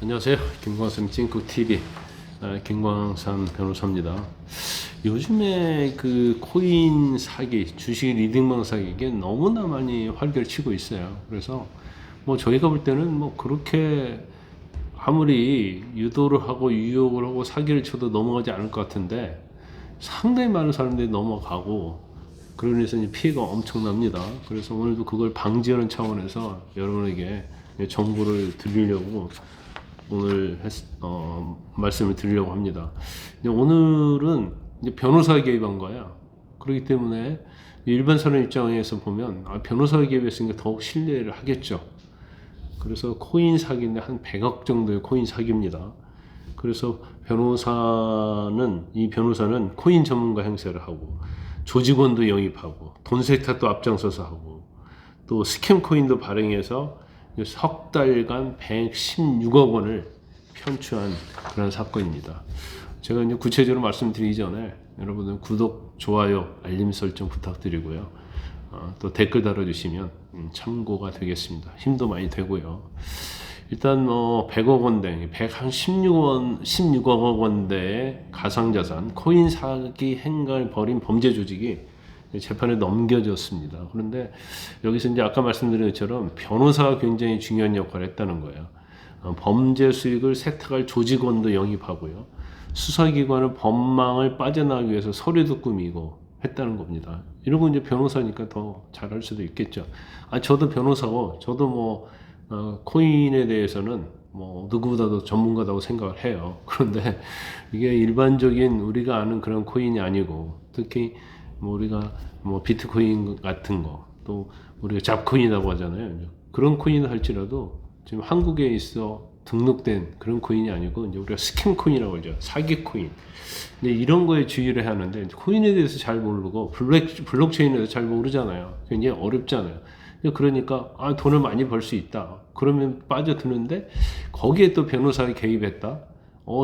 안녕하세요. 김광삼 찡쿡TV 김광삼 변호사입니다. 요즘에 그 코인 사기, 주식 리딩방 사기 이게 너무나 많이 활개를 치고 있어요. 그래서 뭐 저희가 볼 때는 뭐 그렇게 아무리 유도를 하고 유혹을 하고 사기를 쳐도 넘어가지 않을 것 같은데 상당히 많은 사람들이 넘어가고 그러면서 이제 피해가 엄청납니다. 그래서 오늘도 그걸 방지하는 차원에서 여러분에게 정보를 드리려고 오늘 말씀을 드리려고 합니다. 오늘은 이제 변호사 개입한 거야. 그렇기 때문에 일반 사람 입장에서 보면 변호사 개입했으니까 더욱 신뢰를 하겠죠. 그래서 코인 사기인데 한 100억 정도의 코인 사기입니다. 그래서 이 변호사는 코인 전문가 행세를 하고 조직원도 영입하고 돈 세탁도 앞장서서 하고 또 스캠 코인도 발행해서 석 달간 116억 원을 편취한 그런 사건입니다. 제가 이제 구체적으로 말씀드리기 전에 여러분들 구독, 좋아요, 알림 설정 부탁드리고요. 또 댓글 달아주시면 참고가 되겠습니다. 힘도 많이 되고요. 일단 100억 원대, 16억 원대의 가상자산, 코인 사기 행각을 벌인 범죄 조직이 재판에 넘겨졌습니다. 그런데 여기서 이제 아까 말씀드린 것처럼 변호사가 굉장히 중요한 역할을 했다는 거예요. 범죄 수익을 세탁할 조직원도 영입하고요. 수사기관은 법망을 빠져나가기 위해서 서류도 꾸미고 했다는 겁니다. 이러고 이제 변호사니까 더 잘할 수도 있겠죠. 저도 변호사고, 저도 코인에 대해서는 누구보다도 전문가다고 생각을 해요. 그런데 이게 일반적인 우리가 아는 그런 코인이 아니고, 특히 우리가 비트코인 같은 거, 또 우리가 잡코인이라고 하잖아요. 그런 코인을 할지라도 지금 한국에 있어 등록된 그런 코인이 아니고 이제 우리가 스캠 코인이라고 하죠. 사기 코인. 근데 이런 거에 주의를 해야 하는데 코인에 대해서 잘 모르고 블록체인에 대해서 잘 모르잖아요. 굉장히 어렵잖아요. 그러니까 돈을 많이 벌 수 있다. 그러면 빠져드는데 거기에 또 변호사가 개입했다.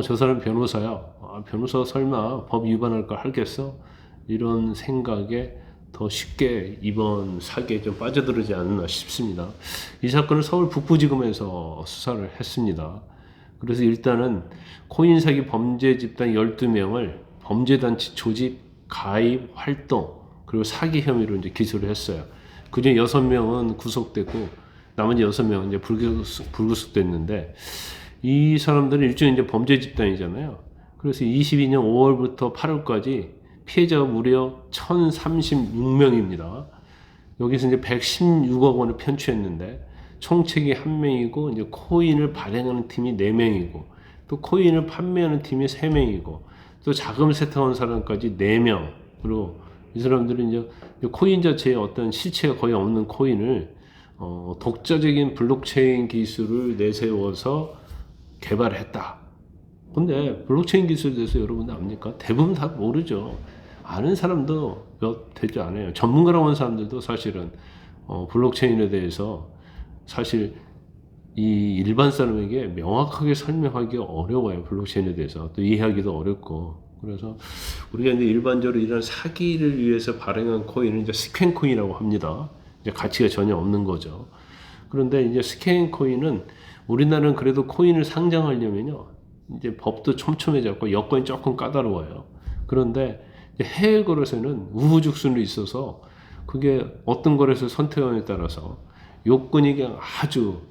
저 사람 변호사야. 변호사 설마 법 위반할 걸 하겠어? 이런 생각에 더 쉽게 이번 사기에 좀 빠져들지 않나 싶습니다. 이 사건은 서울 북부지검에서 수사를 했습니다. 그래서 일단은 코인 사기 범죄 집단 12명을 범죄단체 조직, 가입, 활동, 그리고 사기 혐의로 이제 기소를 했어요. 그중에 6명은 구속됐고, 나머지 6명은 이제 불구속됐는데, 이 사람들은 일종의 이제 범죄 집단이잖아요. 그래서 22년 5월부터 8월까지 피해자가 무려 1,036명입니다. 여기서 이제 116억 원을 편취했는데, 총책이 1명이고, 이제 코인을 발행하는 팀이 4명이고, 또 코인을 판매하는 팀이 3명이고, 또 자금 세탁하는 사람까지 4명으로, 이 사람들은 이제 코인 자체에 어떤 실체가 거의 없는 코인을, 독자적인 블록체인 기술을 내세워서 개발했다. 근데 블록체인 기술에 대해서 여러분 압니까? 대부분 다 모르죠. 아는 사람도 몇 되지 않아요. 전문가라고 하는 사람들도 사실은 블록체인에 대해서 사실 이 일반 사람에게 명확하게 설명하기 어려워요. 블록체인에 대해서 또 이해하기도 어렵고. 그래서 우리가 이제 일반적으로 이런 사기를 위해서 발행한 코인은 이제 스캔 코인이라고 합니다. 이제 가치가 전혀 없는 거죠. 그런데 이제 스캔 코인은 우리나라는 그래도 코인을 상장하려면요. 이제 법도 촘촘해졌고 여건이 조금 까다로워요. 그런데 해외 거래소는 우후죽순으로 있어서 그게 어떤 거래소 선택하느냐에 따라서 요건이 그냥 아주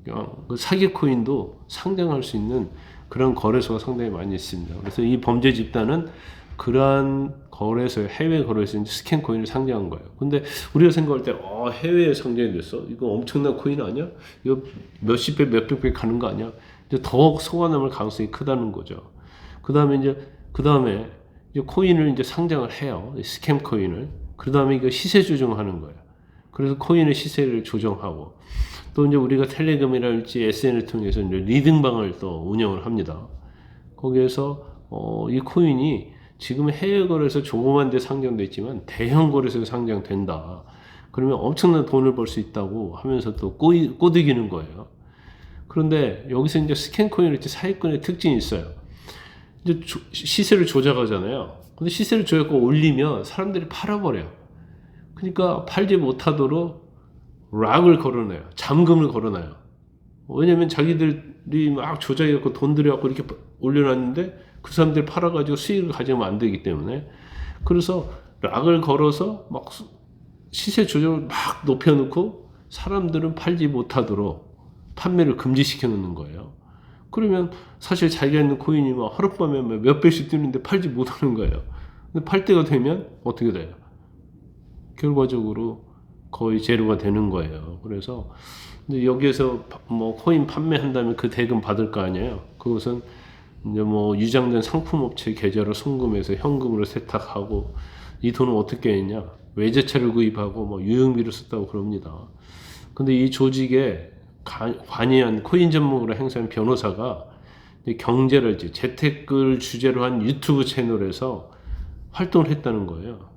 그냥 그 사기 코인도 상장할 수 있는 그런 거래소가 상당히 많이 있습니다. 그래서 이 범죄 집단은 그러한 해외 거래소에 스캔 코인을 상장한 거예요. 근데 우리가 생각할 때, 해외에 상장이 됐어? 이거 엄청난 코인 아니야? 이거 몇십 배, 몇백 배 가는 거 아니야? 이제 더욱 속아 남을 가능성이 크다는 거죠. 그 다음에 이제 코인을 이제 상장을 해요. 스캠 코인을. 그 다음에 이거 시세 조정하는 거예요. 그래서 코인의 시세를 조정하고, 또 이제 우리가 텔레그램이랄지 SNS를 통해서 이제 리딩방을 또 운영을 합니다. 거기에서, 이 코인이 지금 해외 거래소 조그만 데 상장돼 있지만 대형 거래소에 상장된다. 그러면 엄청난 돈을 벌 수 있다고 하면서 또 꼬드기는 거예요. 그런데 여기서 이제 스캔 코인의 사기꾼의 특징이 있어요. 이제 시세를 조작하잖아요. 근데 시세를 조작하고 올리면 사람들이 팔아버려요. 그러니까 팔지 못하도록 락을 걸어놔요. 잠금을 걸어놔요. 왜냐면 자기들이 막 조작해갖고 돈 들여갖고 이렇게 올려놨는데 그 사람들이 팔아가지고 수익을 가져가면 안 되기 때문에, 그래서 락을 걸어서 막 시세 조정을 막 높여놓고 사람들은 팔지 못하도록 판매를 금지시켜 놓는 거예요. 그러면 사실 자기가 있는 코인이 막 하룻밤에 몇 배씩 뛰는데 팔지 못하는 거예요. 근데 팔 때가 되면 어떻게 돼요? 결과적으로 거의 제로가 되는 거예요. 그래서 근데 여기에서 뭐 코인 판매한다면 그 대금 받을 거 아니에요. 그것은 이제 뭐 유장된 상품업체 계좌로 송금해서 현금으로 세탁하고, 이 돈은 어떻게 했냐? 외제차를 구입하고 뭐 유흥비로 썼다고 그럽니다. 근데 이 조직에 관여한 코인 전문으로 행사한 변호사가 경제랄지 재테크를 주제로 한 유튜브 채널에서 활동을 했다는 거예요.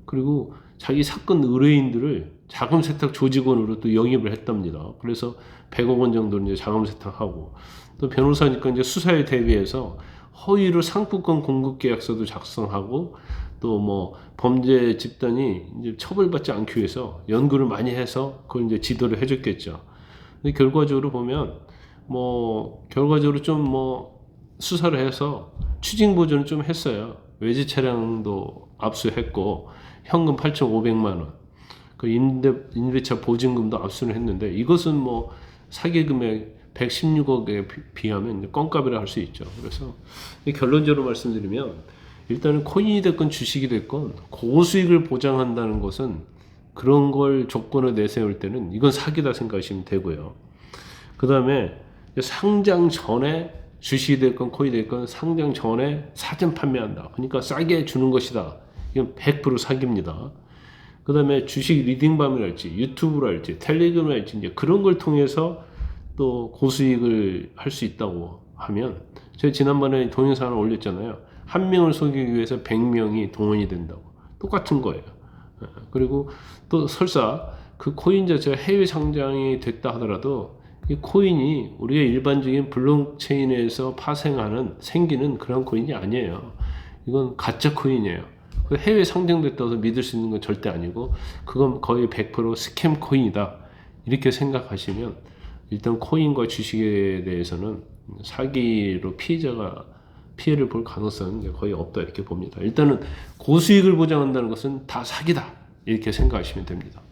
그리고 자기 사건 의뢰인들을 자금 세탁 조직원으로 또 영입을 했답니다. 그래서 100억 원 정도를 이제 자금 세탁하고, 또 변호사니까 이제 수사에 대비해서 허위로 상품권 공급 계약서도 작성하고, 또 뭐 범죄 집단이 이제 처벌받지 않기 위해서 연구를 많이 해서 그걸 이제 지도를 해줬겠죠. 근데 결과적으로 보면 뭐 결과적으로 좀 뭐 수사를 해서 추징 보전을 좀 했어요. 외제 차량도 압수했고 현금 8,500만 원, 그 임대차 보증금도 압수를 했는데, 이것은 뭐 사기 금액 116억에 비하면 껌값이라 할 수 있죠. 그래서 결론적으로 말씀드리면, 일단은 코인이 됐건 주식이 됐건 고수익을 보장한다는 것은, 그런 걸 조건을 내세울 때는 이건 사기다 생각하시면 되고요. 그 다음에 상장 전에 주식이 됐건 코인이 됐건 상장 전에 사전 판매한다. 그러니까 싸게 주는 것이다. 이건 100% 사기입니다. 그 다음에 주식 리딩밤이랄지 유튜브랄지 텔레그램이랄지 이제 그런 걸 통해서 또 고수익을 할 수 있다고 하면, 제가 지난번에 동영상을 올렸잖아요. 한 명을 속이기 위해서 100명이 동원이 된다고. 똑같은 거예요. 그리고 또 설사 그 코인 자체가 해외 상장이 됐다 하더라도 이 코인이 우리가 일반적인 블록체인에서 생기는 그런 코인이 아니에요. 이건 가짜 코인이에요. 해외 상장됐다고 해서 믿을 수 있는 건 절대 아니고, 그건 거의 100% 스캠 코인이다. 이렇게 생각하시면, 일단 코인과 주식에 대해서는 사기로 피해를 볼 가능성은 거의 없다 이렇게 봅니다. 일단은 고수익을 보장한다는 것은 다 사기다 이렇게 생각하시면 됩니다.